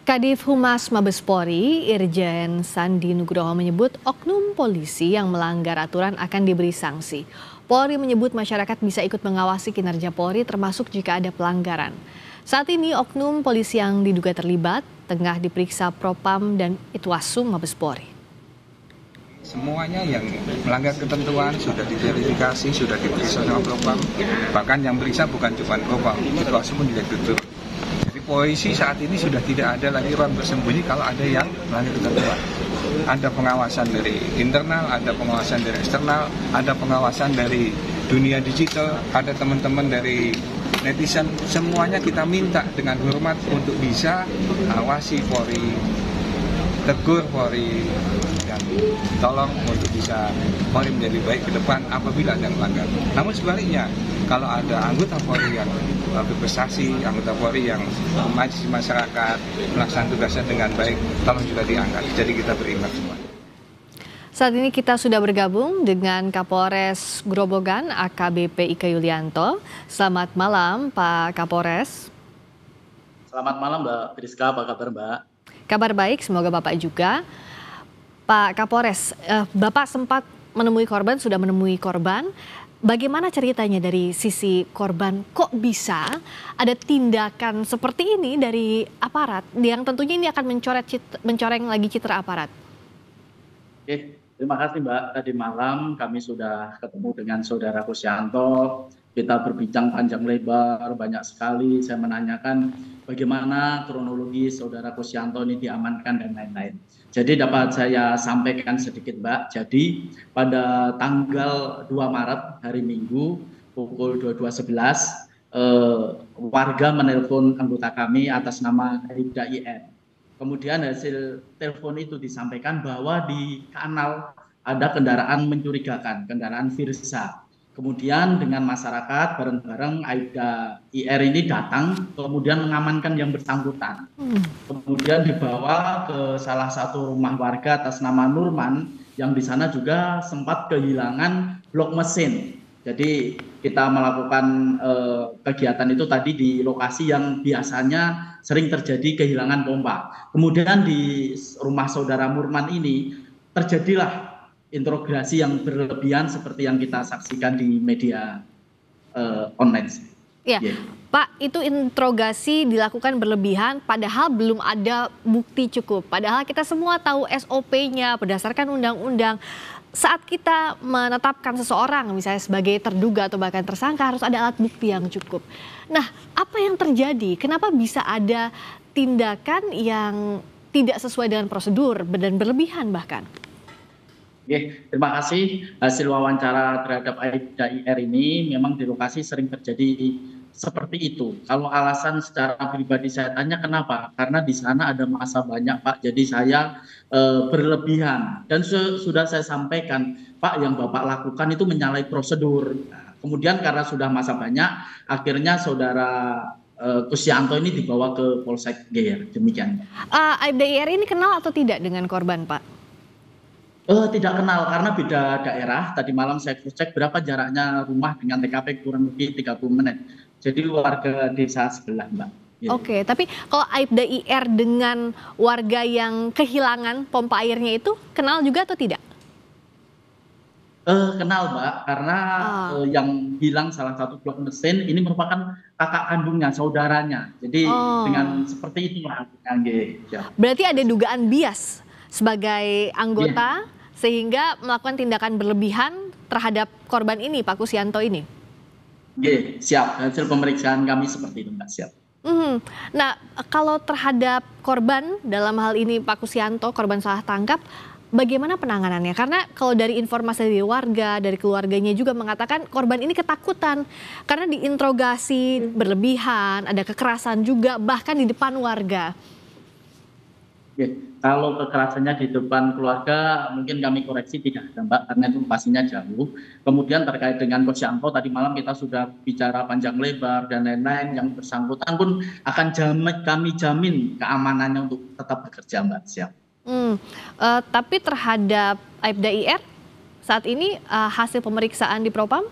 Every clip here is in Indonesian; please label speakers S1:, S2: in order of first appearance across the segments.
S1: Kadif Humas Mabes Polri, Irjen Sandi Nugroho menyebut oknum polisi yang melanggar aturan akan diberi sanksi. Polri menyebut masyarakat bisa ikut mengawasi kinerja Polri termasuk jika ada pelanggaran. Saat ini oknum polisi yang diduga terlibat tengah diperiksa Propam dan Itwasum Mabes Polri.
S2: Semuanya yang melanggar ketentuan sudah diverifikasi, sudah diperiksa sama Propam. Bahkan yang periksa bukan cuma Propam, Itwasum pun juga tutup. Jadi polisi saat ini sudah tidak ada lagi ruang bersembunyi kalau ada yang melanggar ketentuan. Ada pengawasan dari internal, ada pengawasan dari eksternal, ada pengawasan dari dunia digital, ada teman-teman dari netizen. Semuanya kita minta dengan hormat untuk bisa awasi Polri, tegur Polri, dan tolong untuk bisa Polri menjadi baik ke depan apabila ada yang melanggar. Namun sebaliknya, kalau ada anggota Polri yang berprestasi, anggota Polri yang mengajari masyarakat, melaksanakan tugasnya dengan baik, tolong juga diangkat. Jadi kita berimbang semua.
S1: Saat ini kita sudah bergabung dengan Kapolres Grobogan AKBP Ika Yulianto. Selamat malam Pak Kapolres.
S3: Selamat malam Mbak Priska, apa kabar Mbak?
S1: Kabar baik, semoga Bapak juga. Pak Kapolres, Bapak sempat menemui korban, sudah menemui korban. Bagaimana ceritanya dari sisi korban? Kok bisa ada tindakan seperti ini dari aparat yang tentunya ini akan mencoreng lagi citra aparat?
S3: Oke, terima kasih Mbak. Tadi malam kami sudah ketemu dengan Saudara Kusyanto. Kita berbincang panjang lebar, banyak sekali. Saya menanyakan bagaimana kronologi Saudara Kusyanto ini diamankan dan lain-lain. Jadi dapat saya sampaikan sedikit Mbak. Jadi pada tanggal 2 Maret hari Minggu pukul 22.11 warga menelpon anggota kami atas nama Aibda IR. Kemudian hasil telepon itu disampaikan bahwa di kanal ada kendaraan mencurigakan, kendaraan Firza. Kemudian dengan masyarakat bareng-bareng Aibda IR ini datang, kemudian mengamankan yang bersangkutan. Kemudian dibawa ke salah satu rumah warga atas nama Nurman, yang di sana juga sempat kehilangan blok mesin. Jadi kita melakukan kegiatan itu tadi di lokasi yang biasanya sering terjadi kehilangan pompa. Kemudian di rumah saudara Nurman ini terjadilah interogasi yang berlebihan seperti yang kita saksikan di media online.
S1: Ya, yeah. Pak, itu interogasi dilakukan berlebihan padahal belum ada bukti cukup. Padahal kita semua tahu SOP-nya berdasarkan undang-undang. Saat kita menetapkan seseorang misalnya sebagai terduga atau bahkan tersangka harus ada alat bukti yang cukup. Nah, apa yang terjadi? Kenapa bisa ada tindakan yang tidak sesuai dengan prosedur dan berlebihan bahkan?
S3: Oke, terima kasih. Hasil wawancara terhadap Aibda IR ini memang di lokasi sering terjadi seperti itu. Kalau alasan secara pribadi saya tanya kenapa? Karena di sana ada massa banyak Pak, jadi saya berlebihan. Dan sudah saya sampaikan, Pak, yang Bapak lakukan itu menyalahi prosedur. Nah, kemudian karena sudah massa banyak, akhirnya saudara Kusyanto ini dibawa ke Polsek Geyer. Demikian.
S1: Aibda IR ini kenal atau tidak dengan korban, Pak?
S3: Tidak kenal karena beda daerah. Tadi malam saya cek berapa jaraknya rumah dengan TKP kurang lebih 30 menit. Jadi warga desa sebelah Mbak. Ya.
S1: Oke, tapi kalau Aibda IR dengan warga yang kehilangan pompa airnya itu kenal juga atau tidak?
S3: Kenal Mbak, karena yang hilang salah satu blok mesin ini merupakan kakak kandungnya, saudaranya. Jadi dengan seperti itu ya.
S1: Berarti ada dugaan bias sebagai anggota sehingga melakukan tindakan berlebihan terhadap korban ini, Pak Kusyanto ini?
S3: Siap. Hasil pemeriksaan kami seperti itu, Mbak. Siap.
S1: Nah, kalau terhadap korban dalam hal ini Pak Kusyanto, korban salah tangkap, bagaimana penanganannya? Karena kalau dari informasi dari warga, dari keluarganya juga mengatakan korban ini ketakutan karena diinterogasi berlebihan, ada kekerasan juga bahkan di depan warga.
S3: Kalau kekerasannya di depan keluarga mungkin kami koreksi tidak ada Mbak, karena itu pastinya jauh. Kemudian terkait dengan Kusyanto tadi malam kita sudah bicara panjang lebar dan lain-lain, yang bersangkutan pun akan kami jamin keamanannya untuk tetap bekerja Mbak. Siap.
S1: Tapi terhadap Aibda IR saat ini hasil pemeriksaan di Propam?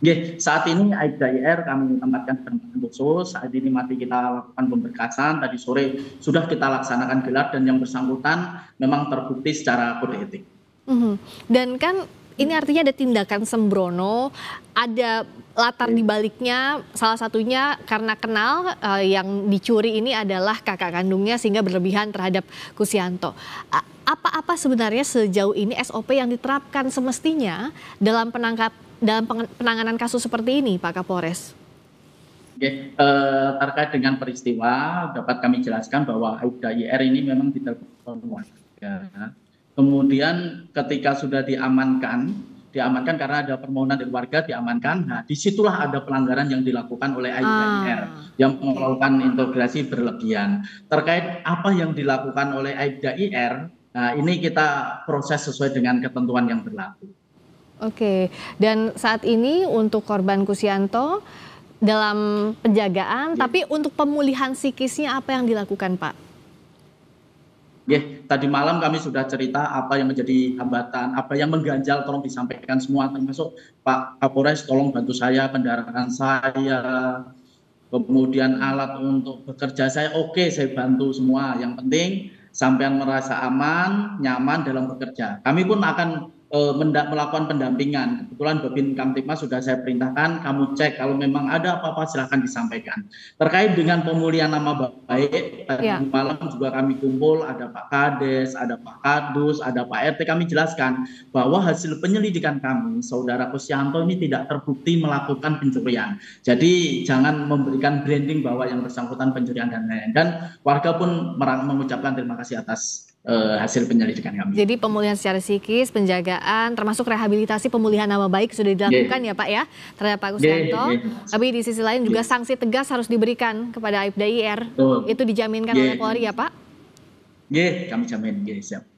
S3: Nggih, saat ini Aibda IR kami tempatkan penanganan khusus. Saat ini masih kita lakukan pemberkasan. Tadi sore sudah kita laksanakan gelar dan yang bersangkutan memang terbukti secara kode etik.
S1: Dan kan ini artinya ada tindakan sembrono, ada latar di baliknya, salah satunya karena kenal yang dicuri ini adalah kakak kandungnya sehingga berlebihan terhadap Kusianto. Apa-apa sebenarnya sejauh ini SOP yang diterapkan semestinya dalam penanganan kasus seperti ini, Pak Kapolres?
S3: Oke, terkait dengan peristiwa dapat kami jelaskan bahwa Aibda IR ini memang ditelepon warga. Kemudian ketika sudah diamankan karena ada permohonan dari warga, diamankan. Nah, disitulah ada pelanggaran yang dilakukan oleh Aibda IR yang melakukan integrasi berlebihan. Terkait apa yang dilakukan oleh Aibda IR, nah ini kita proses sesuai dengan ketentuan yang berlaku.
S1: Oke, dan saat ini untuk korban Kusianto dalam penjagaan, tapi untuk pemulihan psikisnya apa yang dilakukan, Pak?
S3: Tadi malam kami sudah cerita apa yang menjadi hambatan, apa yang mengganjal, tolong disampaikan semua, termasuk Pak Kapolres tolong bantu saya, kendaraan saya, kemudian alat untuk bekerja saya, oke saya bantu semua. Yang penting sampean merasa aman, nyaman dalam bekerja. Kami pun akan melakukan pendampingan. Kebetulan Babin Kamtipmas sudah saya perintahkan, kamu cek kalau memang ada apa-apa silahkan disampaikan. Terkait dengan pemulihan nama baik, tadi malam juga kami kumpul, ada Pak Kades, ada Pak Kadus, ada Pak RT, kami jelaskan bahwa hasil penyelidikan kami, Saudara Kusianto ini tidak terbukti melakukan pencurian. Jadi jangan memberikan branding bahwa yang bersangkutan pencurian dan lain-lain. Dan warga pun mengucapkan terima kasih atas hasil penyelidikan kami.
S1: Jadi pemulihan secara psikis, penjagaan, termasuk rehabilitasi pemulihan nama baik sudah dilakukan ya Pak ya terhadap Pak Kusianto. Tapi di sisi lain juga sanksi tegas harus diberikan kepada Aibda IR. Itu dijaminkan oleh Polri ya Pak?
S3: Kami jamin. Siap.